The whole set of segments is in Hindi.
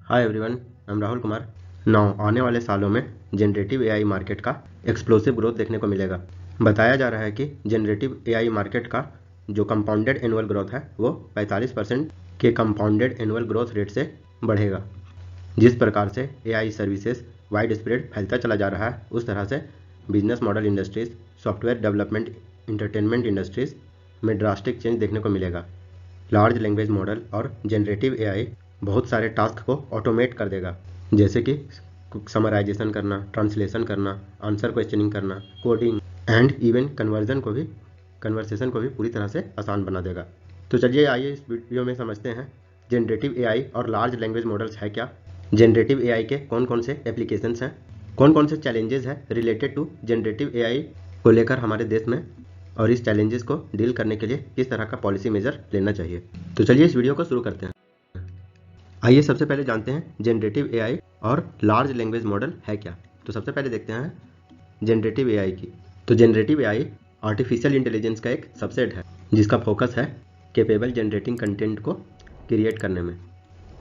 Hi everyone, I am Rahul Kumar. आने वाले सालों में जनरेटिव एआई मार्केट का एक्सप्लोसिव ग्रोथ देखने को मिलेगा। बताया जा रहा है कि जनरेटिव एआई मार्केट का जो कंपाउंडेड एनुअल ग्रोथ है वो 45% के कंपाउंडेड एनुअल ग्रोथ रेट से बढ़ेगा। जिस प्रकार से एआई सर्विसेज वाइड स्प्रेड फैलता चला जा रहा है, उस तरह से business model industries, software development, entertainment industries में ड्रास्टिक चेंज देखने को मिलेगा। लार्ज लैंग्वेज मॉडल और जनरेटिव एआई बहुत सारे टास्क को ऑटोमेट कर देगा, जैसे कि समराइजेशन करना, ट्रांसलेशन करना, आंसर क्वेश्चनिंग करना, कोडिंग एंड इवन कन्वर्सेशन को भी पूरी तरह से आसान बना देगा। तो चलिए आइए इस वीडियो में समझते हैं जनरेटिव एआई और लार्ज लैंग्वेज मॉडल्स है क्या, जनरेटिव एआई के कौन कौन से एप्लीकेशंस हैं, कौन कौन से चैलेंजेस हैं रिलेटेड टू जनरेटिव एआई को लेकर हमारे देश में, और इस चैलेंजेस को डील करने के लिए किस तरह का पॉलिसी मेजर लेना चाहिए। तो चलिए इस वीडियो को शुरू करते हैं। आइए सबसे पहले जानते हैं जनरेटिव एआई और लार्ज लैंग्वेज मॉडल है क्या। तो सबसे पहले देखते हैं जनरेटिव एआई की। तो जनरेटिव एआई आर्टिफिशियल इंटेलिजेंस का एक सबसेट है जिसका फोकस है कैपेबल जनरेटिंग कंटेंट को क्रिएट करने में।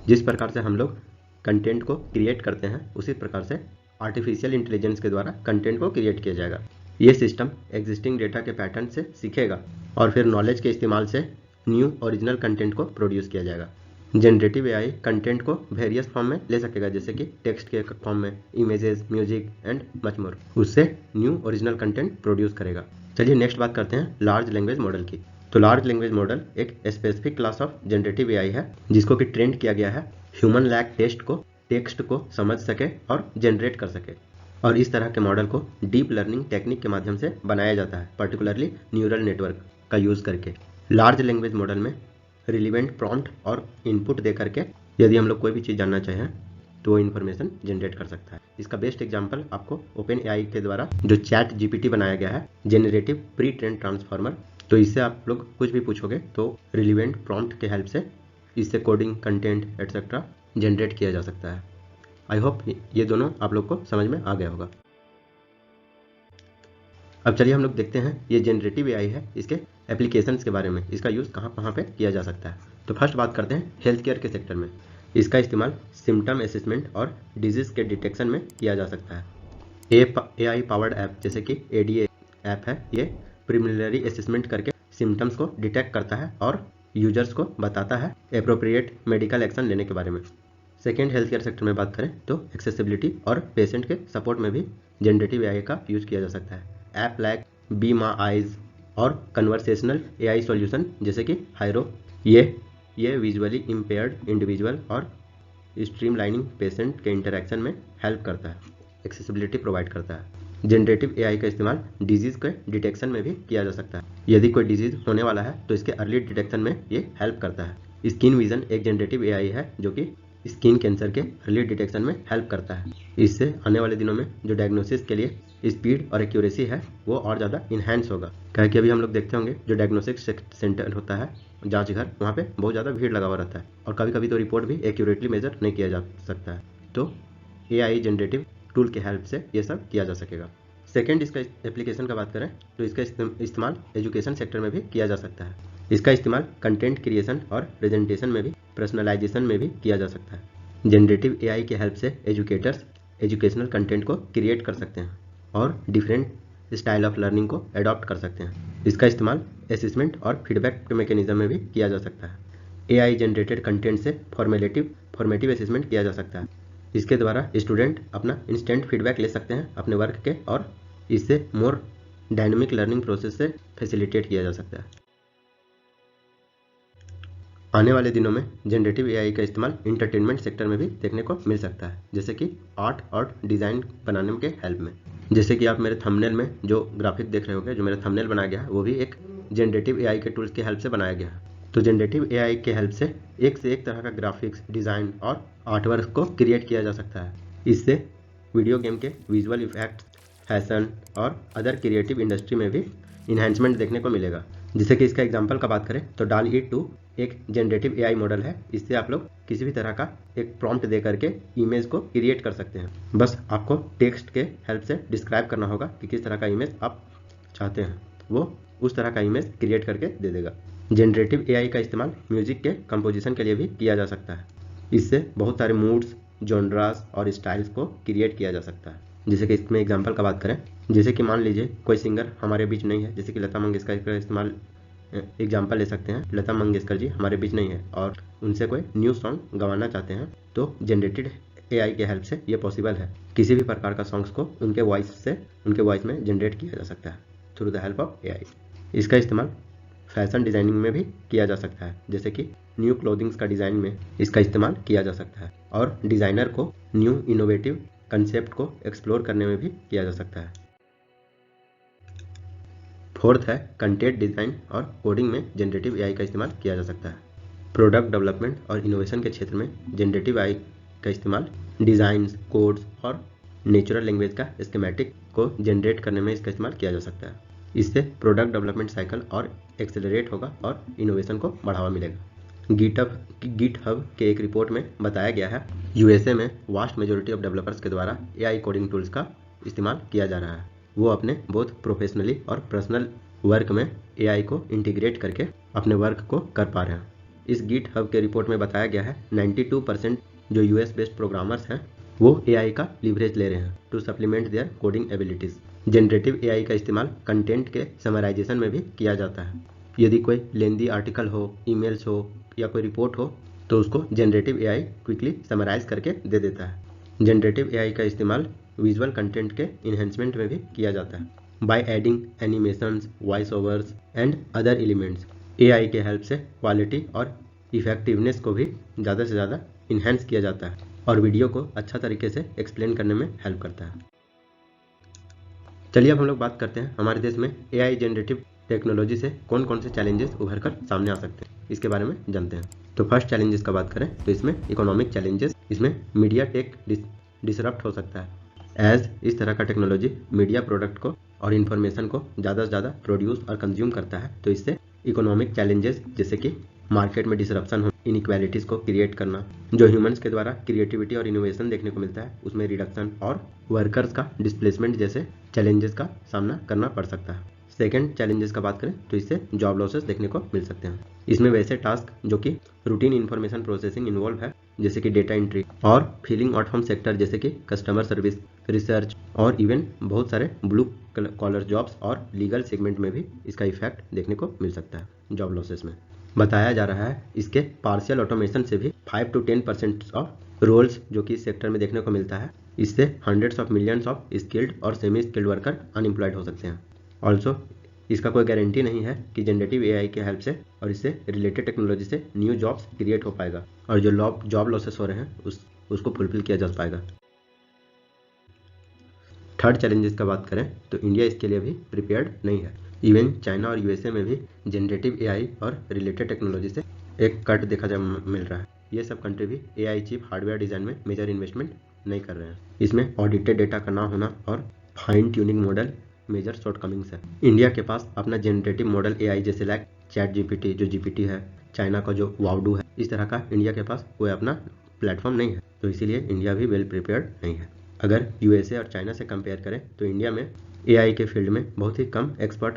जिस प्रकार से हम लोग कंटेंट को क्रिएट करते हैं, उसी प्रकार से आर्टिफिशियल इंटेलिजेंस के द्वारा कंटेंट को क्रिएट किया जाएगा। ये सिस्टम एग्जिस्टिंग डेटा के पैटर्न से सीखेगा और फिर नॉलेज के इस्तेमाल से न्यू ओरिजिनल कंटेंट को प्रोड्यूस किया जाएगा। जनरेटिव एआई कंटेंट को वेरियस फॉर्म में ले सकेगा, जैसे कि टेक्स्ट के फॉर्म में, images, music and much more. उससे न्यू ओरिजिनल कंटेंट प्रोड्यूस करेगा। चलिए नेक्स्ट बात करते हैं लार्ज लैंग्वेज मॉडल की। तो लार्ज लैंग्वेज मॉडल एक specific class of generative AI है जिसको कि ट्रेंड किया गया है ह्यूमन लैंग्वेज टेक्स्ट को समझ सके और जनरेट कर सके, और इस तरह के मॉडल को डीप लर्निंग टेक्निक के माध्यम से बनाया जाता है, पर्टिकुलरली न्यूरल नेटवर्क का यूज करके। लार्ज लैंग्वेज मॉडल में रिलीवेंट प्रॉम्प्ट और इनपुट दे करके यदि हम लोग कोई भी चीज़ जानना चाहें तो वो इन्फॉर्मेशन जनरेट कर सकता है। इसका बेस्ट एग्जांपल आपको ओपन एआई के द्वारा जो चैट जीपीटी बनाया गया है, जेनरेटिव प्री ट्रेन ट्रांसफॉर्मर। तो इससे आप लोग कुछ भी पूछोगे तो रिलीवेंट प्रॉम्प्ट के हेल्प से इससे कोडिंग, कंटेंट एटसेट्रा जनरेट किया जा सकता है। आई होप ये दोनों आप लोग को समझ में आ गया होगा। अब चलिए हम लोग देखते हैं ये जनरेटिव एआई है, इसके एप्लीकेशंस के बारे में, इसका यूज़ कहाँ कहाँ पे किया जा सकता है। तो फर्स्ट बात करते हैं हेल्थ केयर के सेक्टर में। इसका इस्तेमाल सिम्टम असेसमेंट और डिजीज़ के डिटेक्शन में किया जा सकता है। एआई पावर्ड ऐप जैसे कि एडीए ऐप है, ये प्रिलिमिनरी असेसमेंट करके सिम्टम्स को डिटेक्ट करता है और यूजर्स को बताता है एप्रोप्रिएट मेडिकल एक्शन लेने के बारे में। सेकेंड, हेल्थ केयर सेक्टर में बात करें तो एक्सेसिबिलिटी और पेशेंट के सपोर्ट में भी जनरेटिव एआई का यूज़ किया जा सकता है। ऐप लाइक बी मा आइज और कन्वर्सेशनल एआई सॉल्यूशन जैसे कि हायरो, ये विजुअली इम्पेयर्ड इंडिविजुअल और स्ट्रीमलाइनिंग पेशेंट के इंटरेक्शन में हेल्प करता है, एक्सेसिबिलिटी प्रोवाइड करता है। जनरेटिव एआई का इस्तेमाल डिजीज़ के डिटेक्शन में भी किया जा सकता है। यदि कोई डिजीज़ होने वाला है तो इसके अर्ली डिटेक्शन में ये हेल्प करता है। स्किन विजन एक जनरेटिव एआई है जो कि स्किन कैंसर के अर्ली डिटेक्शन में हेल्प करता है। इससे आने वाले दिनों में जो डायग्नोसिस के लिए स्पीड और एक्यूरेसी है वो और ज़्यादा इन्हेंस होगा। क्या कि अभी हम लोग देखते होंगे जो डायग्नोस्टिक सेंटर होता है, जांच घर, वहाँ पे बहुत ज़्यादा भीड़ लगा हुआ रहता है और कभी कभी तो रिपोर्ट भी एक्यूरेटली मेजर नहीं किया जा सकता है। तो एआई जनरेटिव टूल के हेल्प से ये सब किया जा सकेगा। सेकेंड, इसका एप्लीकेशन का बात करें तो इसका इस्तेमाल एजुकेशन सेक्टर में भी किया जा सकता है। इसका इस्तेमाल कंटेंट क्रिएशन और प्रेजेंटेशन में भी, पर्सनलाइजेशन में भी किया जा सकता है। जनरेटिव एआई के हेल्प से एजुकेटर्स एजुकेशनल कंटेंट को क्रिएट कर सकते हैं और डिफरेंट स्टाइल ऑफ लर्निंग को अडॉप्ट कर सकते हैं। इसका इस्तेमाल असेसमेंट और फीडबैक मैकेनिज्म में भी किया जा सकता है। एआई जनरेटेड कंटेंट से फॉर्मेटिव असेसमेंट किया जा सकता है। इसके द्वारा स्टूडेंट अपना इंस्टेंट फीडबैक ले सकते हैं अपने वर्क के, और इससे मोर डायनेमिक लर्निंग प्रोसेस से फैसिलिटेट किया जा सकता है। आने वाले दिनों में जनरेटिव एआई का इस्तेमाल इंटरटेनमेंट सेक्टर में भी देखने को मिल सकता है, जैसे कि आर्ट और डिज़ाइन बनाने के हेल्प में। जैसे कि आप मेरे थंबनेल में जो ग्राफिक देख रहे होंगे, जो मेरा थंबनेल बनाया गया है वो भी एक जनरेटिव एआई के टूल्स के हेल्प से बनाया गया है। तो जनरेटिव एआई के हेल्प से एक तरह का ग्राफिक्स, डिज़ाइन और आर्टवर्क को क्रिएट किया जा सकता है। इससे वीडियो गेम के विजुअल इफेक्ट्स, फैशन और अदर क्रिएटिव इंडस्ट्री में भी इन्हेंसमेंट देखने को मिलेगा। जैसे कि इसका एग्जांपल का बात करें तो DALL-E 2 एक जनरेटिव एआई मॉडल है। इससे आप लोग किसी भी तरह का एक प्रॉम्प्ट दे करके इमेज को क्रिएट कर सकते हैं। बस आपको टेक्स्ट के हेल्प से डिस्क्राइब करना होगा कि किस तरह का इमेज आप चाहते हैं, वो उस तरह का इमेज क्रिएट करके दे देगा। जनरेटिव एआई का इस्तेमाल म्यूजिक के कंपोजिशन के लिए भी किया जा सकता है। इससे बहुत सारे मूड्स, जॉनरास और स्टाइल्स को क्रिएट किया जा सकता है। जैसे कि इसमें एग्जांपल का बात करें, जैसे कि मान लीजिए कोई सिंगर हमारे बीच नहीं है, जैसे कि लता मंगेशकर का इस्तेमाल एग्जांपल ले सकते हैं। लता मंगेशकर जी हमारे बीच नहीं है और उनसे कोई न्यू सॉन्ग गवाना चाहते हैं तो जनरेटेड एआई के हेल्प से ये पॉसिबल है। किसी भी प्रकार का सॉन्ग्स को उनके वॉइस में जनरेट किया जा सकता है through the help of AI. इसका इस्तेमाल फैशन डिजाइनिंग में भी किया जा सकता है, जैसे कि न्यू क्लोथिंग्स का डिजाइन में इसका इस्तेमाल किया जा सकता है और डिजाइनर को न्यू इनोवेटिव कंसेप्ट को एक्सप्लोर करने में भी किया जा सकता है। फोर्थ है कंटेंट डिजाइन और कोडिंग में जनरेटिव एआई का इस्तेमाल किया जा सकता है। प्रोडक्ट डेवलपमेंट और इनोवेशन के क्षेत्र में जनरेटिव एआई का इस्तेमाल डिजाइन्स, कोड्स और नेचुरल लैंग्वेज का स्कीमेटिक को जनरेट करने में इसका इस्तेमाल किया जा सकता है। इससे प्रोडक्ट डेवलपमेंट साइकिल और एक्सेलरेट होगा और इनोवेशन को बढ़ावा मिलेगा। गिटहब के एक रिपोर्ट में बताया गया है यूएसए में वास्ट मेजोरिटी ऑफ डेवलपर्स के द्वारा एआई कोडिंग टूल्स का इस्तेमाल किया जा रहा है। वो अपने बहुत प्रोफेशनली और पर्सनल वर्क में एआई को इंटीग्रेट करके अपने वर्क को कर पा रहे हैं। इस गिटहब के रिपोर्ट में बताया गया है 92% जो यूएस बेस्ड प्रोग्रामर्स हैं वो एआई का लीवरेज ले रहे हैं to supplement their coding abilities. Generative AI का इस्तेमाल कंटेंट के समराइजेशन में भी किया जाता है। यदि कोई लेंदी आर्टिकल हो, ईमेल्स हो या कोई रिपोर्ट हो तो उसको जनरेटिव एआई क्विकली समराइज करके दे देता है। जनरेटिव एआई का इस्तेमाल विजुअल कंटेंट के इन्हेंसमेंट में भी किया जाता है by adding animations, voice overs and other elements. AI के हेल्प से क्वालिटी और इफेक्टिवनेस को भी ज़्यादा से ज़्यादा इन्हेंस किया जाता है और वीडियो को अच्छा तरीके से एक्सप्लेन करने में हेल्प करता है। चलिए अब हम लोग बात करते हैं हमारे देश में एआई जनरेटिव टेक्नोलॉजी से कौन कौन से चैलेंजेस उभर कर सामने आ सकते हैं, इसके बारे में जानते हैं। तो फर्स्ट चैलेंजेस का बात करें तो इसमें इकोनॉमिक चैलेंजेस, इसमें मीडिया टेक डिसरप्ट हो सकता है। एज इस तरह का टेक्नोलॉजी मीडिया प्रोडक्ट को और इन्फॉर्मेशन को ज़्यादा से ज़्यादा प्रोड्यूस और कंज्यूम करता है तो इससे इकोनॉमिक चैलेंजेस जैसे कि मार्केट में डिसरप्शन हो, इनइक्वालिटीज़ को क्रिएट करना, जो ह्यूमंस के द्वारा क्रिएटिविटी और इनोवेशन देखने को मिलता है उसमें रिडक्शन और वर्कर्स का डिस्प्लेसमेंट जैसे चैलेंजेस का सामना करना पड़ सकता है। सेकेंड चैलेंजेस का बात करें तो इससे जॉब लॉसेस देखने को मिल सकते हैं। इसमें वैसे टास्क जो कि रूटीन इन्फॉर्मेशन प्रोसेसिंग इन्वॉल्व है जैसे कि डेटा एंट्री और फिलिंग आउट फॉर्म सेक्टर जैसे कि कस्टमर सर्विस, रिसर्च और इवन बहुत सारे ब्लू कॉलर जॉब्स और लीगल सेगमेंट में भी इसका इफेक्ट देखने को मिल सकता है जॉब लॉसेस में। बताया जा रहा है इसके पार्शियल ऑटोमेशन से भी 5 to 10% ऑफ रोल्स जो कि इस सेक्टर में देखने को मिलता है, इससे hundreds of millions of skilled और सेमी स्किल्ड वर्कर अनएम्प्लॉयड हो सकते हैं। ऑल्सो इसका कोई गारंटी नहीं है कि जनरेटिव एआई के हेल्प से और इससे रिलेटेड टेक्नोलॉजी से न्यू जॉब्स क्रिएट हो पाएगा और जो जॉब लॉसेस हो रहे हैं उसको फुलफिल किया जा पाएगा। थर्ड चैलेंजेस का बात करें तो इंडिया इसके लिए भी प्रिपेयर्ड नहीं है। इवन चाइना और यूएसए में भी जनरेटिव एआई और रिलेटेड टेक्नोलॉजी से एक कट देखा जा मिल रहा है। ये सब कंट्री भी एआई चिप हार्डवेयर डिजाइन में मेजर इन्वेस्टमेंट नहीं कर रहे हैं। इसमें ऑडिटेड डेटा का ना होना और fine tuning model major shortcomings है। इंडिया के पास अपना जनरेटिव मॉडल एआई जैसे लाइक चैट जीपीटी जो जीपीटी है, चाइना का जो वाउडू है, इस तरह का इंडिया के पास कोई अपना प्लेटफॉर्म नहीं है तो इसीलिए इंडिया भी वेल प्रिपेयर्ड नहीं है। अगर यूएसए और चाइना से कंपेयर करें तो इंडिया में एआई के फील्ड में बहुत ही कम एक्सपर्ट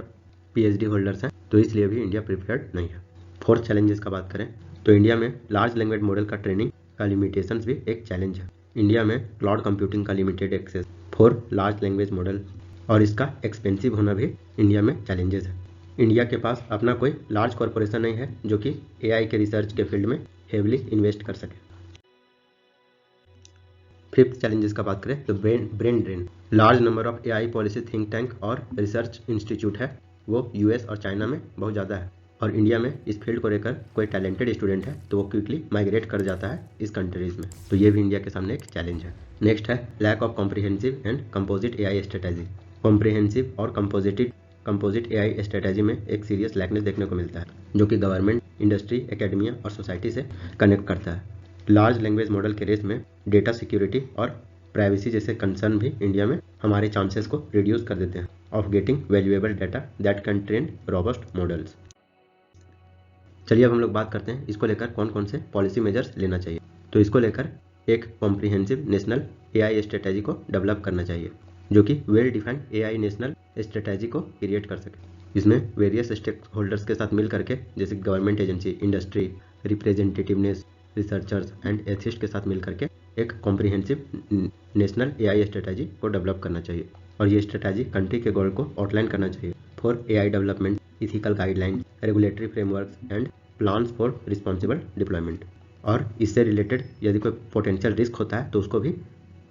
पीएचडी होल्डर्स हैं तो इसलिए भी इंडिया प्रिपेयर्ड नहीं है। फोर्थ चैलेंजेस का बात करें तो इंडिया में लार्ज लैंग्वेज मॉडल का ट्रेनिंग का लिमिटेशंस भी एक चैलेंज है। इंडिया में क्लाउड कंप्यूटिंग का limited access for large language model और इसका एक्सपेंसिव होना भी इंडिया में चैलेंजेस है। इंडिया के पास अपना कोई लार्ज कॉरपोरेशन नहीं है जो कि एआई के रिसर्च के फील्ड में हेवली इन्वेस्ट कर सके। फिफ्थ चैलेंजेस का बात करें तो brain drain. Large number of AI policy think tank और रिसर्च इंस्टीट्यूट है वो यूएस और चाइना में बहुत ज़्यादा है और इंडिया में इस फील्ड को लेकर कोई टैलेंटेड स्टूडेंट है तो वो क्विकली माइग्रेट कर जाता है इस कंट्रीज में, तो ये भी इंडिया के सामने एक चैलेंज है। नेक्स्ट है lack of comprehensive and composite AI strategy. Comprehensive और कंपोजिट एआई स्ट्रेटेजी में एक सीरियस लैकनेस देखने को मिलता है जो कि गवर्नमेंट, इंडस्ट्री, एकेडमिया और सोसाइटी से कनेक्ट करता है। लार्ज लैंग्वेज मॉडल के रेस में डेटा सिक्योरिटी और प्राइवेसी जैसे कंसर्न भी इंडिया में हमारे चांसेस को रिड्यूस कर देते हैं of getting valuable data that can train robust models. चलिए अब हम लोग बात करते हैं इसको लेकर कौन कौन से पॉलिसी मेजर्स लेना चाहिए। तो इसको लेकर एक कॉम्प्रिहेंसिव नेशनल एआई स्ट्रेटेजी को डेवलप करना चाहिए जो कि well defined AI national strategy को क्रिएट कर सके। इसमें वेरियस स्टेक होल्डर्स के साथ मिल करके जैसे government agency, industry, representativeness researchers and atheist के साथ मिल करके एक कॉम्प्रिहेंसिव नेशनल एआई स्ट्रेटजी को डेवलप करना चाहिए और ये स्ट्रेटजी कंट्री के गोल को आउटलाइन करना चाहिए for AI development, ethical guideline, regulatory frameworks and plans for responsible deployment. और इससे रिलेटेड यदि कोई पोटेंशियल रिस्क होता है तो उसको भी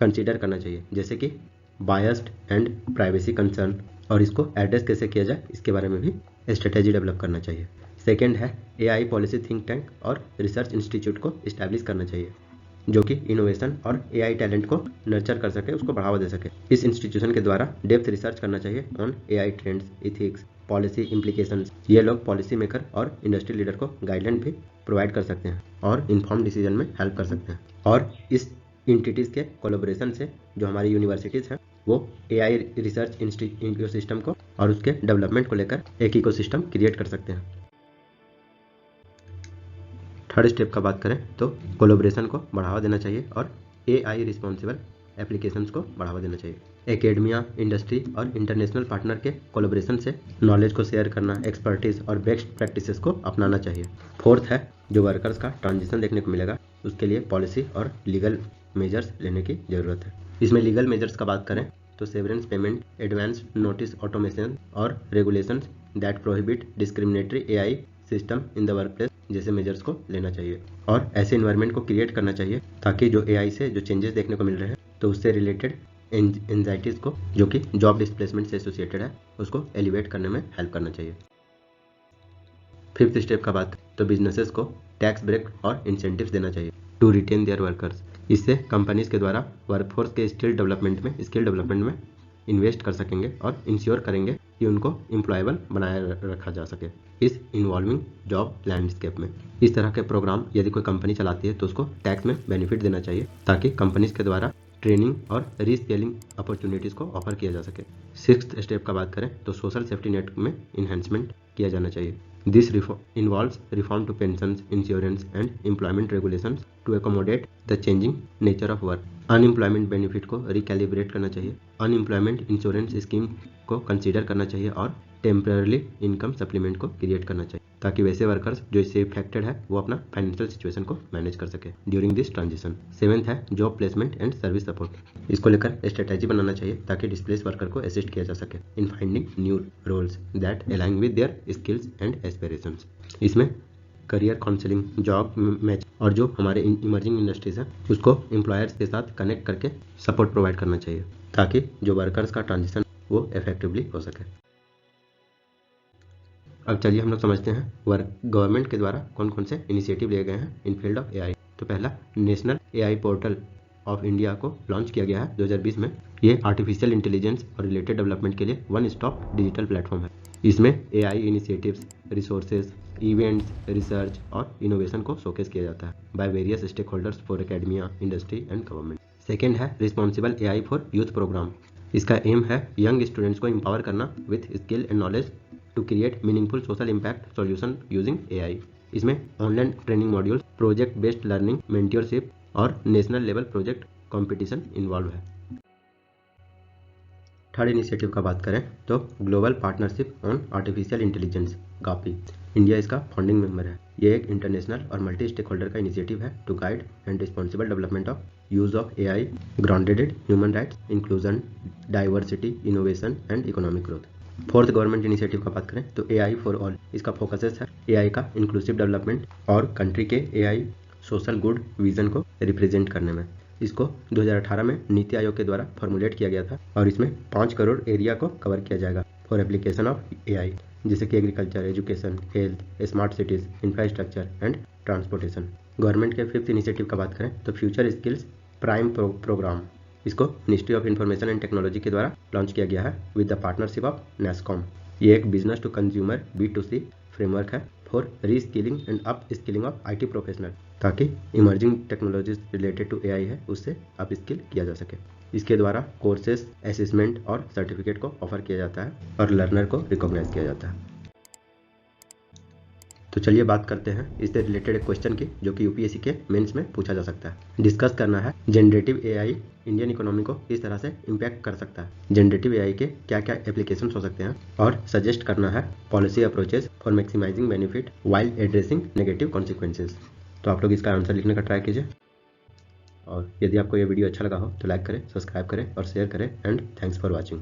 कंसीडर करना चाहिए, जैसे कि बायस्ड एंड प्राइवेसी कंसर्न, और इसको एड्रेस कैसे किया जाए इसके बारे में भी स्ट्रेटेजी डेवलप करना चाहिए। सेकेंड है एआई पॉलिसी थिंक टैंक और रिसर्च इंस्टीट्यूट को इस्टेब्लिश करना चाहिए जो कि इनोवेशन और एआई टैलेंट को नर्चर कर सके, उसको बढ़ावा दे सके। इस इंस्टीट्यूशन के द्वारा डेप्थ रिसर्च करना चाहिए on AI trends, ethics, policy implications. ये लोग पॉलिसी मेकर और इंडस्ट्री लीडर को गाइडलाइन भी प्रोवाइड कर सकते हैं और इन्फॉर्म डिसीजन में हेल्प कर सकते हैं। और इस इंटिटीज़ के कोलैबोरेशन से जो हमारी यूनिवर्सिटीज़ हैं वो एआई रिसर्च इकोसिस्टम को और उसके डेवलपमेंट को लेकर एक इकोसिस्टम क्रिएट कर सकते हैं। थर्ड स्टेप का बात करें तो कोलैबोरेशन को बढ़ावा देना चाहिए और एआई रिस्पॉन्सिबल एप्लीकेशंस को बढ़ावा देना चाहिए। एकेडमिया, इंडस्ट्री और इंटरनेशनल पार्टनर के कोलैबोरेशन से नॉलेज को शेयर करना, एक्सपर्टीज और बेस्ट प्रैक्टिसेस को अपनाना चाहिए। फोर्थ है जो वर्कर्स का ट्रांजिशन देखने को मिलेगा उसके लिए पॉलिसी और लीगल मेजर्स लेने की जरूरत है। इसमें लीगल मेजर्स का बात करें तो severance payment, advance notice automation और regulations that prohibit discriminatory AI system in the workplace जैसे मेजर्स को लेना चाहिए और ऐसे इन्वायरमेंट को क्रिएट करना चाहिए ताकि जो एआई से जो चेंजेस देखने को मिल रहे हैं तो उससे रिलेटेड एंजाइटीज को जो कि जॉब डिस्प्लेसमेंट से एसोसिएटेड है उसको एलिवेट करने में हेल्प करना चाहिए। फिफ्थ स्टेप का बात तो बिजनेसेस को टैक्स ब्रेक और इंसेंटिव्स देना चाहिए टू रिटेन देयर वर्कर्स। इससे कंपनीज के द्वारा वर्कफोर्स के स्किल डेवलपमेंट में इन्वेस्ट कर सकेंगे और इंश्योर करेंगे कि उनको एम्प्लॉयबल बनाए रखा जा सके इस इन्वॉल्विंग जॉब लैंडस्केप में। इस तरह के प्रोग्राम यदि कोई कंपनी चलाती है तो उसको टैक्स में बेनिफिट देना चाहिए ताकि कंपनीज के द्वारा ट्रेनिंग और रीस्केलिंग अपॉर्चुनिटीज़ को ऑफर किया जा सके। सिक्स्थ स्टेप का बात करें तो सोशल सेफ्टी नेट में इन्हेंसमेंट किया जाना चाहिए। This involves reform to pensions, insurance and employment regulations to accommodate the changing nature of work. Unemployment benefit को रिकैलिब्रेट करना चाहिए, अनएम्प्लॉयमेंट इंश्योरेंस स्कीम को कंसीडर करना चाहिए और टेम्पररी इनकम सप्लीमेंट को क्रिएट करना चाहिए ताकि वैसे वर्कर्स जो इससे इफेक्टेड है वो अपना फाइनेंशियल सिचुएशन को मैनेज कर सके ड्यूरिंग दिस ट्रांजिशन। सेवेंथ है job placement and service support. इसको लेकर स्ट्रेटेजी बनाना चाहिए ताकि डिस्प्लेस वर्कर को असिस्ट किया जा सके in finding new roles that align with their skills and aspirations. इसमें करियर काउंसलिंग, जॉब मैच और जो हमारे इमर्जिंग इंडस्ट्रीज हैं उसको एम्प्लॉयर्स के साथ कनेक्ट करके सपोर्ट प्रोवाइड करना चाहिए ताकि जो वर्कर्स का ट्रांजिशन वो इफेक्टिवली हो सके। अब चलिए हम लोग समझते हैं गवर्नमेंट के द्वारा कौन कौन से इनिशिएटिव लिए गए हैं इन फील्ड ऑफ एआई। तो पहला national AI portal of India को लॉन्च किया गया है 2020 में। ये आर्टिफिशियल इंटेलिजेंस और रिलेटेड डेवलपमेंट के लिए वन स्टॉप डिजिटल प्लेटफॉर्म है। इसमें AI initiatives, resources, events, research और इनोवेशन को शोकेस किया जाता है by various stakeholders for academia, industry and government. Second है responsible AI for youth programme. इसका एम है यंग स्टूडेंट्स को एम्पावर करना with skill and knowledge to create meaningful social impact solution using AI. इसमें online training modules, project based learning, mentorship और national level project competition involve है। थर्ड इनिशिएटिव का बात करें तो global partnership on artificial intelligence गापी। इंडिया इसका फाउंडिंग मेंबर है। ये एक इंटरनेशनल और मल्टी स्टेक होल्डर का इनिशिएटिव है to guide and responsible development of use of AI grounded human rights, inclusion, diversity, innovation and economic growth. Fourth government initiative का बात करें तो एआई फॉर ऑल। इसका फोकसेस है एआई का इंक्लूसिव डेवलपमेंट और कंट्री के एआई सोशल गुड विजन को रिप्रेजेंट करने में। इसको 2018 में नीति आयोग के द्वारा फॉर्मुलेट किया गया था और इसमें 5 करोड़ एरिया को कवर किया जाएगा फॉर एप्लीकेशन ऑफ एआई, जैसे कि agriculture, education, health, smart cities, infrastructure and transportation. Government के फिफ्थ इनिशिएटिव का बात करें तो फ्यूचर स्किल्स प्राइम प्रोग्राम। इसको ministry of information and technology के द्वारा लॉन्च किया गया है with the partnership of NASSCOM. ये एक business to consumer B2C framework है for reskilling and upskilling of IT professional ताकि emerging technologies related to AI है उससे अप स्किल किया जा सके। इसके द्वारा कोर्सेज, असेसमेंट और सर्टिफिकेट को ऑफर किया जाता है और लर्नर को रिकॉग्नाइज किया जाता है। तो चलिए बात करते हैं इससे रिलेटेड एक क्वेश्चन की जो कि यूपीएससी के मेंस में पूछा जा सकता है। डिस्कस करना है जनरेटिव एआई इंडियन इकोनॉमी को किस तरह से इम्पैक्ट कर सकता है, जनरेटिव एआई के क्या क्या एप्लीकेशंस हो सकते हैं और सजेस्ट करना है policy approaches for maximising benefit while addressing negative consequences. तो आप लोग इसका आंसर लिखने का ट्राई कीजिए। और यदि आपको ये वीडियो अच्छा लगा हो तो लाइक करें, सब्सक्राइब करें और शेयर करें। And thanks for watching.